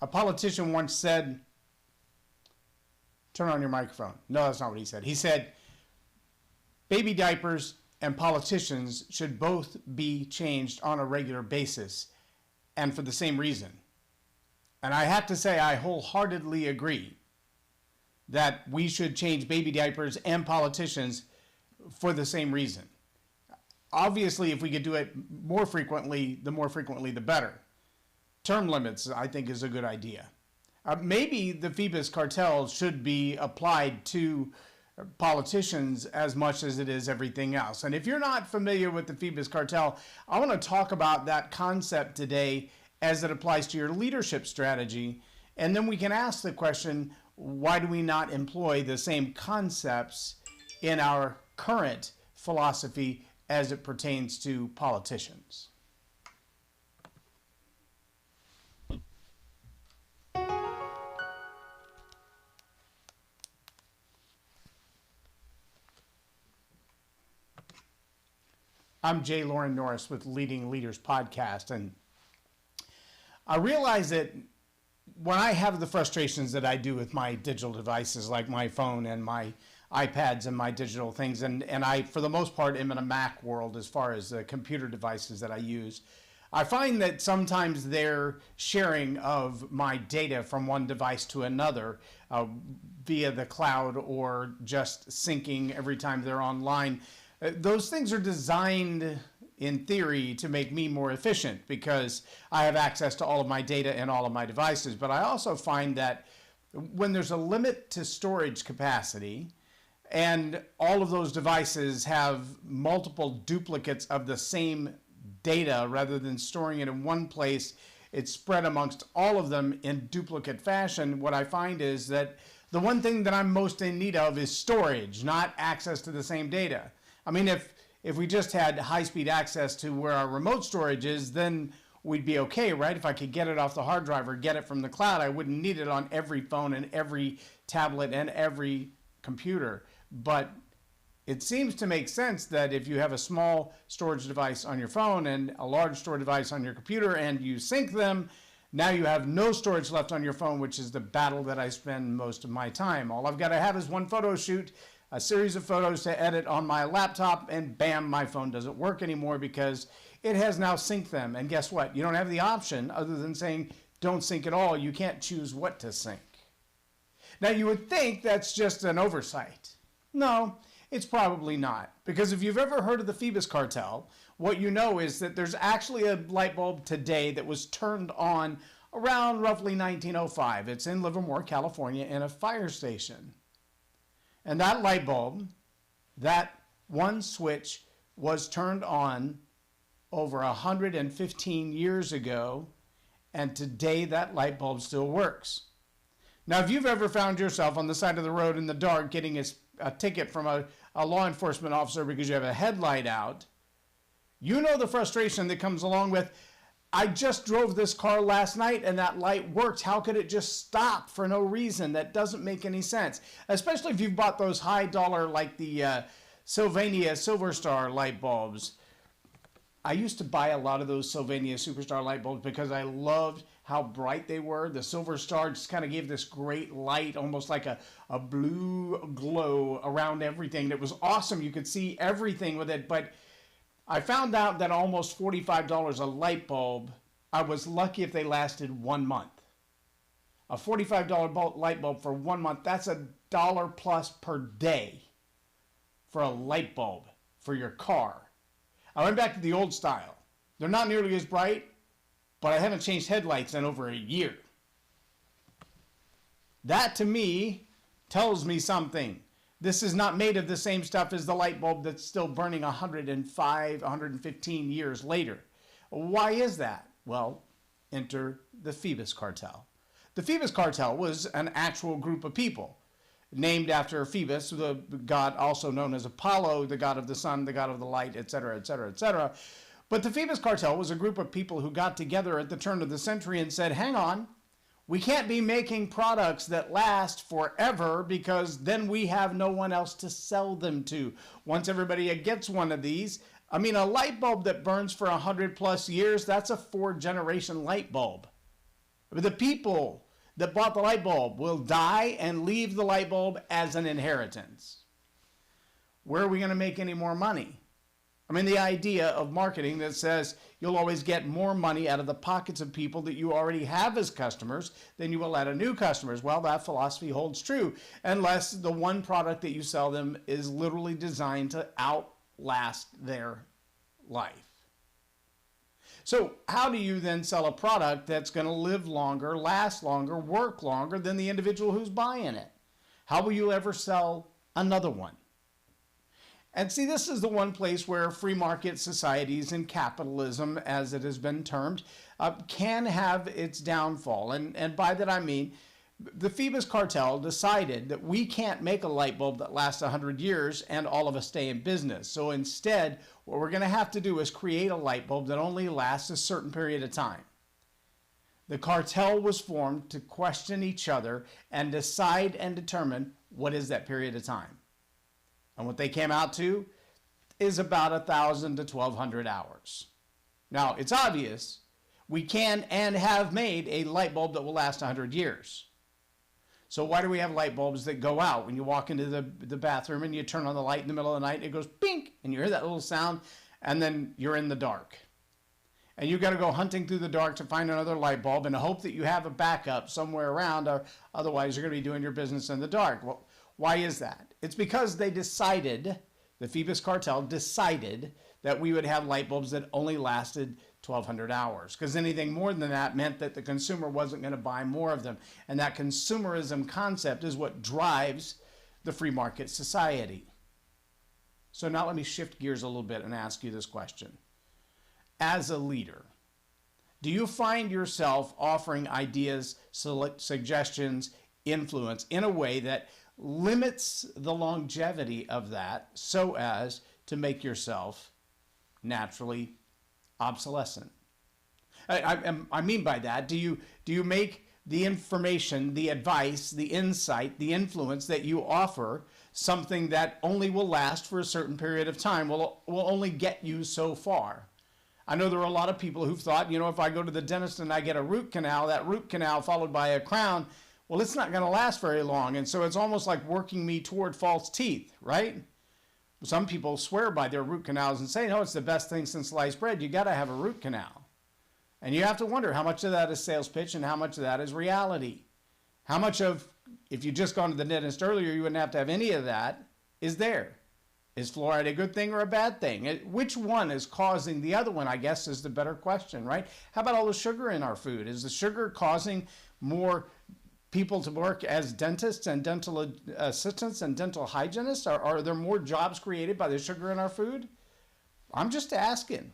A politician once said, turn on your microphone. No, that's not what he said. He said, baby diapers and politicians should both be changed on a regular basis, and for the same reason. And I have to say, I wholeheartedly agree that we should change baby diapers and politicians for the same reason. Obviously, if we could do it more frequently, the better. Term limits, I think, is a good idea. Maybe the Phoebus Cartel should be applied to politicians as much as it is everything else. And if you're not familiar with the Phoebus Cartel, I want to talk about that concept today as it applies to your leadership strategy. And then we can ask the question, why do we not employ the same concepts in our current philosophy as it pertains to politicians? I'm J Loren Norris with Leading Leaders Podcast, and I realize that when I have the frustrations that I do with my digital devices like my phone and my iPads and my digital things, and I, for the most part, am in a Mac world as far as the computer devices that I use, I find that sometimes their sharing of my data from one device to another via the cloud or just syncing every time they're online, those things are designed in theory to make me more efficient because I have access to all of my data and all of my devices. But I also find that when there's a limit to storage capacity and all of those devices have multiple duplicates of the same data rather than storing it in one place, it's spread amongst all of them in duplicate fashion. What I find is that the one thing that I'm most in need of is storage, not access to the same data. I mean, if we just had high-speed access to where our remote storage is, then we'd be okay, right? If I could get it off the hard drive or get it from the cloud, I wouldn't need it on every phone and every tablet and every computer. But it seems to make sense that if you have a small storage device on your phone and a large storage device on your computer and you sync them, now you have no storage left on your phone, which is the battle that I spend most of my time. All I've got to have is one photo shoot, a series of photos to edit on my laptop, and bam, my phone doesn't work anymore because it has now synced them. And guess what? You don't have the option other than saying don't sync at all. You can't choose what to sync. Now, you would think that's just an oversight. No, it's probably not. Because if you've ever heard of the Phoebus Cartel, what you know is that there's actually a light bulb today that was turned on around roughly 1905. It's in Livermore, California, in a fire station. And that light bulb, that one switch, was turned on over 115 years ago, and today that light bulb still works. Now, if you've ever found yourself on the side of the road in the dark getting a ticket from a law enforcement officer because you have a headlight out, you know the frustration that comes along with, I just drove this car last night and that light worked. How could it just stop for no reason? That doesn't make any sense. Especially if you've bought those high dollar like the Sylvania Silver Star light bulbs. I used to buy a lot of those Sylvania Superstar light bulbs because I loved how bright they were. The Silver Star just kind of gave this great light, almost like a blue glow around everything. It was awesome. You could see everything with it, but I found out that almost $45 a light bulb, I was lucky if they lasted 1 month. A $45 light bulb for 1 month, that's $1 plus per day for a light bulb for your car. I went back to the old style. They're not nearly as bright, but I haven't changed headlights in over a year. That to me tells me something. This is not made of the same stuff as the light bulb that's still burning 105, 115 years later. Why is that? Well, enter the Phoebus Cartel. The Phoebus Cartel was an actual group of people named after Phoebus, the god also known as Apollo, the god of the sun, the god of the light, etc., etc., etc. But the Phoebus Cartel was a group of people who got together at the turn of the century and said, hang on, we can't be making products that last forever because then we have no one else to sell them to. Once everybody gets one of these, I mean, a light bulb that burns for 100 plus years, that's a 4-generation light bulb. The people that bought the light bulb will die and leave the light bulb as an inheritance. Where are we going to make any more money? I mean, the idea of marketing that says you'll always get more money out of the pockets of people that you already have as customers than you will out of new customers. Well, that philosophy holds true unless the one product that you sell them is literally designed to outlast their life. So how do you then sell a product that's going to live longer, last longer, work longer than the individual who's buying it? How will you ever sell another one? And see, this is the one place where free market societies and capitalism, as it has been termed, can have its downfall. And by that I mean, the Phoebus Cartel decided that we can't make a light bulb that lasts 100 years and all of us stay in business. So instead, what we're going to have to do is create a light bulb that only lasts a certain period of time. The cartel was formed to question each other and decide and determine what is that period of time. And what they came out to is about 1,000 to 1,200 hours. Now, it's obvious we can and have made a light bulb that will last 100 years. So why do we have light bulbs that go out when you walk into the bathroom and you turn on the light in the middle of the night and it goes bink and you hear that little sound and then you're in the dark? And you've got to go hunting through the dark to find another light bulb and hope that you have a backup somewhere around, or otherwise you're going to be doing your business in the dark. Well, why is that? It's because they decided, the Phoebus Cartel decided that we would have light bulbs that only lasted 1,200 hours. Because anything more than that meant that the consumer wasn't going to buy more of them. And that consumerism concept is what drives the free market society. So now let me shift gears a little bit and ask you this question. As a leader, do you find yourself offering ideas, suggestions, influence in a way that limits the longevity of that so as to make yourself naturally obsolescent? I mean by that, do you make the information, the advice, the insight, the influence that you offer something that only will last for a certain period of time, will only get you so far? I know there are a lot of people who've thought, if I go to the dentist and I get a root canal, that root canal followed by a crown, well, it's not going to last very long. And so it's almost like working me toward false teeth, right? Some people swear by their root canals and say, no, it's the best thing since sliced bread. You got to have a root canal. And you have to wonder how much of that is sales pitch and how much of that is reality. How much of, if you'd just gone to the dentist earlier, you wouldn't have to have any of that, is there? Is fluoride a good thing or a bad thing? Which one is causing the other one, I guess, is the better question, right? How about all the sugar in our food? Is the sugar causing more people to work as dentists and dental assistants and dental hygienists? Are there more jobs created by the sugar in our food? I'm just asking.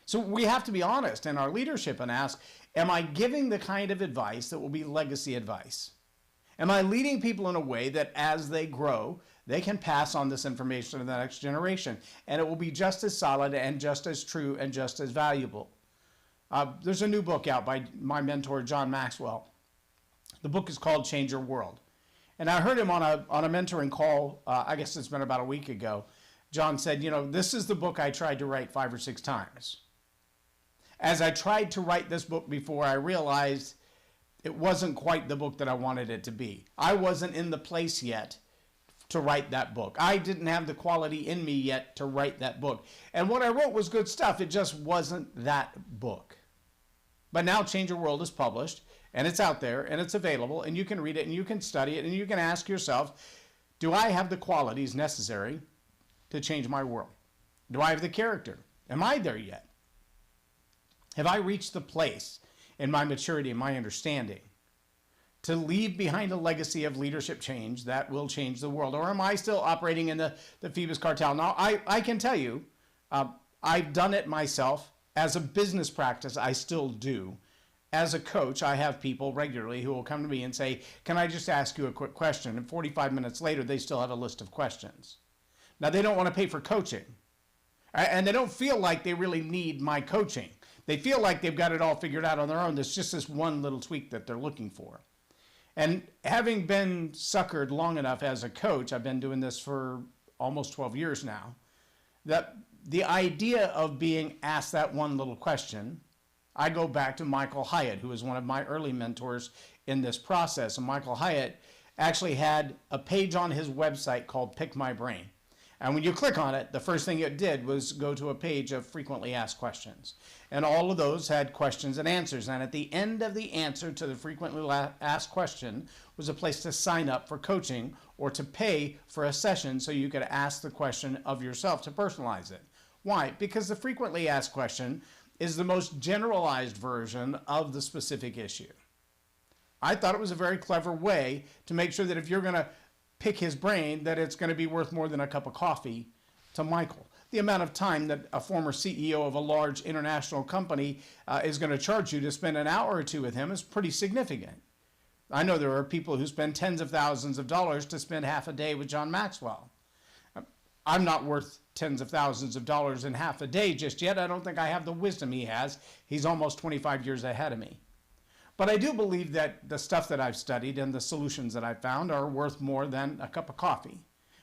So we have to be honest in our leadership and ask, am I giving the kind of advice that will be legacy advice? Am I leading people in a way that as they grow, they can pass on this information to the next generation, and it will be just as solid and just as true and just as valuable? There's a new book out by my mentor, John Maxwell. The book is called Change Your World. And I heard him on a mentoring call, I guess it's been about a week ago. John said, this is the book I tried to write 5 or 6 times. As I tried to write this book before, I realized it wasn't quite the book that I wanted it to be. I wasn't in the place yet to write that book. I didn't have the quality in me yet to write that book. And what I wrote was good stuff. It just wasn't that book. But now Change Your World is published, and it's out there, and it's available, and you can read it, and you can study it, and you can ask yourself, do I have the qualities necessary to change my world? Do I have the character? Am I there yet? Have I reached the place in my maturity and my understanding to leave behind a legacy of leadership change that will change the world? Or am I still operating in the Phoebus Cartel? Now, I can tell you, I've done it myself. As a business practice, I still do. As a coach, I have people regularly who will come to me and say, can I just ask you a quick question? And 45 minutes later, they still have a list of questions. Now, they don't want to pay for coaching. And they don't feel like they really need my coaching. They feel like they've got it all figured out on their own. There's just this one little tweak that they're looking for. And having been suckered long enough as a coach, I've been doing this for almost 12 years now, that the idea of being asked that one little question, I go back to Michael Hyatt, who was one of my early mentors in this process. And Michael Hyatt actually had a page on his website called Pick My Brain. And when you click on it, the first thing it did was go to a page of frequently asked questions. And all of those had questions and answers. And at the end of the answer to the frequently asked question was a place to sign up for coaching or to pay for a session so you could ask the question of yourself to personalize it. Why? Because the frequently asked question is the most generalized version of the specific issue. I thought it was a very clever way to make sure that if you're going to pick his brain, that it's going to be worth more than a cup of coffee to Michael. The amount of time that a former CEO of a large international company is going to charge you to spend an hour or two with him is pretty significant. I know there are people who spend tens of thousands of dollars to spend half a day with John Maxwell. I'm not worth tens of thousands of dollars in half a day just yet. I don't think I have the wisdom he has. He's almost 25 years ahead of me. But I do believe that the stuff that I've studied and the solutions that I've found are worth more than a cup of coffee.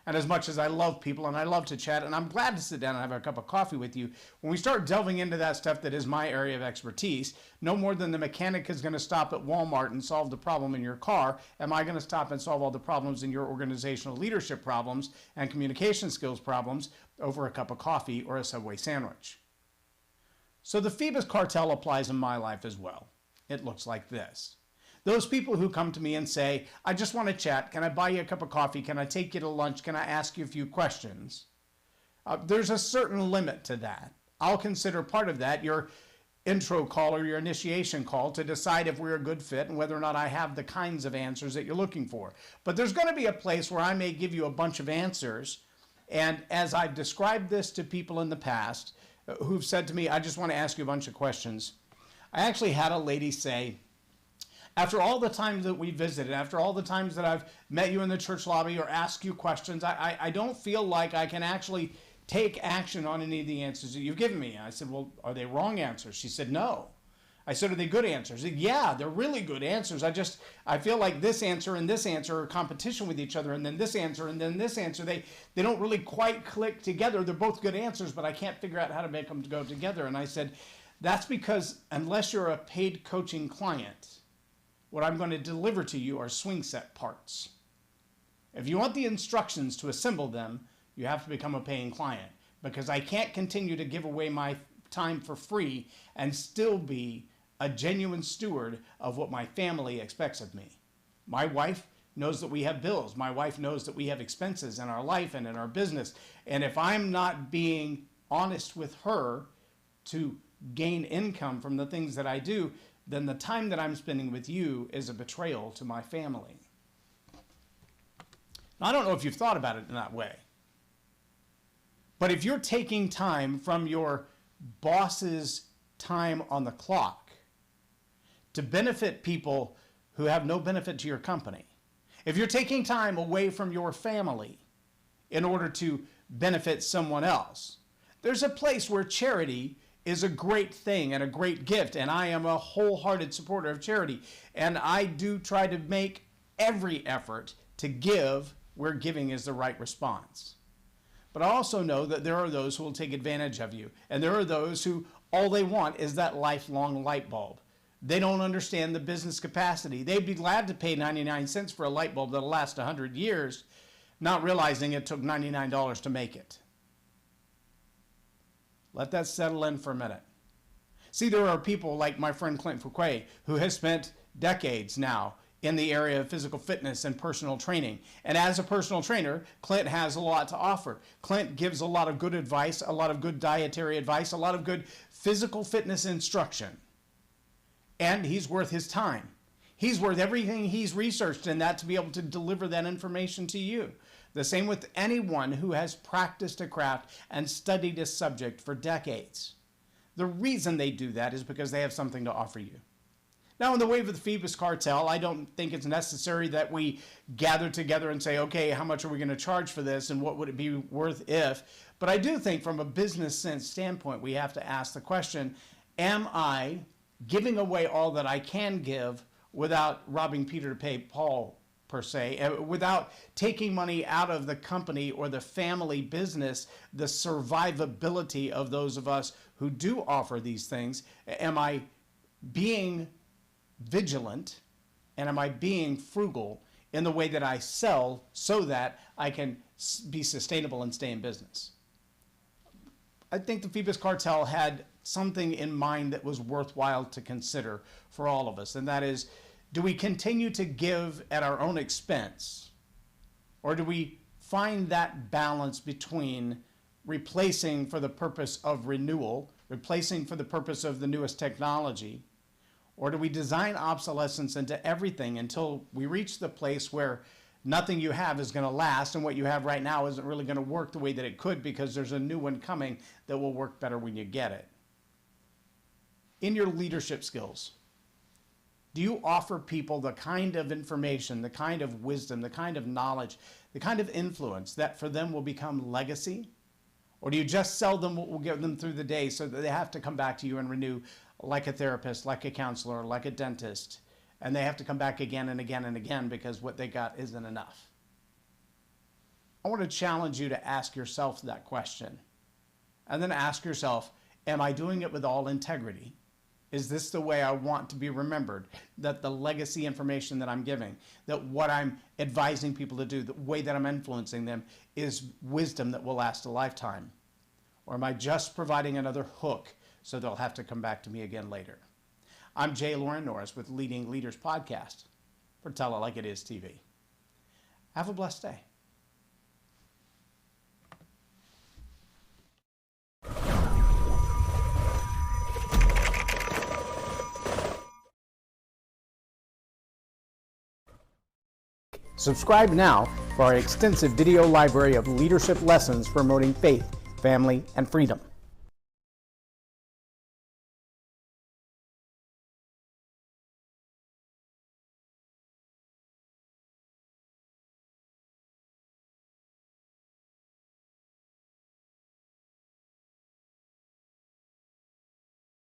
And as much as I love people and I love to chat, and I'm glad to sit down and have a cup of coffee with you, when we start delving into that stuff that is my area of expertise, no more than the mechanic is going to stop at Walmart and solve the problem in your car, am I going to stop and solve all the problems in your organizational leadership problems and communication skills problems over a cup of coffee or a Subway sandwich. So the Phoebus Cartel applies in my life as well. It looks like this. Those people who come to me and say, I just want to chat. Can I buy you a cup of coffee? Can I take you to lunch? Can I ask you a few questions? There's a certain limit to that. I'll consider part of that your intro call or your initiation call to decide if we're a good fit and whether or not I have the kinds of answers that you're looking for. But there's going to be a place where I may give you a bunch of answers. And as I've described this to people in the past who've said to me, I just want to ask you a bunch of questions. I actually had a lady say, after all the times that we visited, after all the times that I've met you in the church lobby or asked you questions, I don't feel like I can actually take action on any of the answers that you've given me. I said, well, are they wrong answers? She said, no. I said, are they good answers? Said, yeah, they're really good answers. I feel like this answer and this answer are competition with each other, and then this answer and then this answer. They don't really quite click together. They're both good answers, but I can't figure out how to make them go together. And I said, that's because unless you're a paid coaching client, what I'm going to deliver to you are swing set parts. If you want the instructions to assemble them, you have to become a paying client, because I can't continue to give away my time for free and still be a genuine steward of what my family expects of me. My wife knows that we have bills. My wife knows that we have expenses in our life and in our business. And if I'm not being honest with her to gain income from the things that I do, then the time that I'm spending with you is a betrayal to my family. Now, I don't know if you've thought about it in that way, but if you're taking time from your boss's time on the clock to benefit people who have no benefit to your company, if you're taking time away from your family in order to benefit someone else, there's a place where charity is a great thing and a great gift, and I am a wholehearted supporter of charity, and I do try to make every effort to give where giving is the right response. But I also know that there are those who will take advantage of you, and there are those who all they want is that lifelong light bulb. They don't understand the business capacity. They'd be glad to pay 99 cents for a light bulb that'll last 100 years, not realizing it took $99 to make it. Let that settle in for a minute. See, there are people like my friend Clint Fouquet, who has spent decades now in the area of physical fitness and personal training. And as a personal trainer, Clint has a lot to offer. Clint gives a lot of good advice, a lot of good dietary advice, a lot of good physical fitness instruction. And he's worth his time. He's worth everything he's researched in that to be able to deliver that information to you. The same with anyone who has practiced a craft and studied a subject for decades. The reason they do that is because they have something to offer you. Now, in the wave of the Phoebus Cartel, I don't think it's necessary that we gather together and say, okay, how much are we going to charge for this and what would it be worth if? But I do think from a business sense standpoint, we have to ask the question, am I giving away all that I can give without robbing Peter to pay Paul, per se, without taking money out of the company or the family business, the survivability of those of us who do offer these things? Am I being vigilant and am I being frugal in the way that I sell so that I can be sustainable and stay in business? I think the Phoebus Cartel had something in mind that was worthwhile to consider for all of us, and that is, do we continue to give at our own expense, or do we find that balance between replacing for the purpose of renewal, replacing for the purpose of the newest technology, or do we design obsolescence into everything until we reach the place where nothing you have is going to last, and what you have right now isn't really going to work the way that it could because there's a new one coming that will work better when you get it? In your leadership skills, do you offer people the kind of information, the kind of wisdom, the kind of knowledge, the kind of influence that for them will become legacy? Or do you just sell them what will get them through the day so that they have to come back to you and renew, like a therapist, like a counselor, like a dentist, and they have to come back again and again and again because what they got isn't enough? I want to challenge you to ask yourself that question, and then ask yourself, am I doing it with all integrity? Is this the way I want to be remembered? That the legacy information that I'm giving, that what I'm advising people to do, the way that I'm influencing them is wisdom that will last a lifetime? Or am I just providing another hook so they'll have to come back to me again later? I'm J Loren Norris with Leading Leaders Podcast for Tell It Like It Is TV. Have a blessed day. Subscribe now for our extensive video library of leadership lessons promoting faith, family, and freedom.